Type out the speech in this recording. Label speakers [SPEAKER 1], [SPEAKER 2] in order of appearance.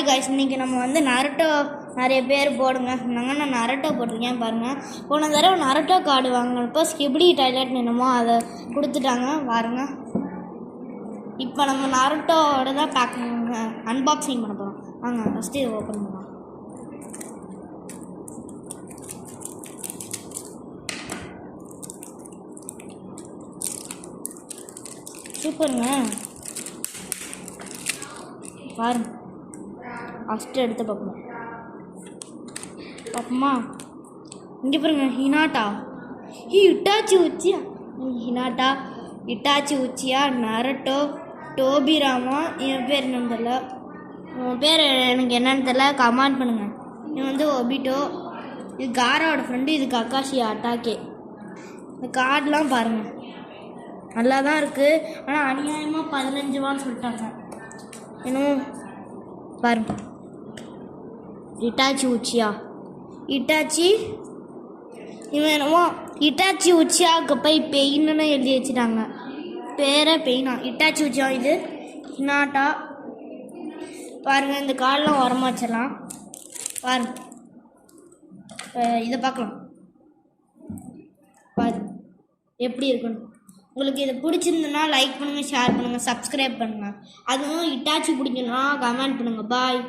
[SPEAKER 1] Guys இன்றைக்கி நம்ம வந்து நரட்டோ நிறைய பேர் போடுங்க சொன்னாங்க. நான் நரட்டோ போட்டிருக்கேன் பாருங்கள். போன தடவை நரட்டோ கார்டு வாங்கினப்போ ஸ்கிபிடி டாய்லெட் என்னமோ அதை கொடுத்துட்டாங்க பாருங்க. இப்போ நம்ம நரட்டோட தான் அன்பாக்சிங் பண்ண போகிறோம். வாங்க ஃபஸ்ட்டு இதை ஓப்பன் பண்ணலாம். சூப்பருங்க பாருங்க. ஃபஸ்ட்டு எடுத்து பார்ப்போமா? இங்கே பாருங்க, Hinata Itachi Uchiha, Hinata Itachi Uchiha, Naruto, Tobirama. என் பேர் என்னன்னு தெரில, உன் பேர் எனக்கு என்னன்னு தெரில, கமெண்ட் பண்ணுங்கள். இது வந்து ஒபிட்டோ, இது காராவோட ஃப்ரெண்டு, இது கக்காஷி அட்டாக்கே. இந்த கார்டெலாம் பாருங்கள் நல்லா தான் இருக்குது. ஆனால் அநியாயமாக 15 ரூபான்னு சொல்லிட்டாங்க. இன்னும் பாருங்க, இட்டாச்சி உச்சியா, இட்டாச்சி. இவன் என்னமோ இட்டாச்சி உச்சியாவுக்கு போய் பெயின்னு எழுதி வச்சுட்டாங்க. பேரை பெயினா, இட்டாச்சி உச்சியா. இது ஹினாட்டா பாருங்கள். இந்த கார்டெலாம் உரமா வச்சிடலாம் பாருங்க. இதை பார்க்கலாம் பாரு எப்படி இருக்குன்னு. உங்களுக்கு இது பிடிச்சிருந்துன்னா லைக் பண்ணுங்கள், ஷேர் பண்ணுங்கள், சப்ஸ்கிரைப் பண்ணுங்கள். அதுவும் இட்டாச்சி பிடிக்குன்னா கமெண்ட் பண்ணுங்கள். பாய்.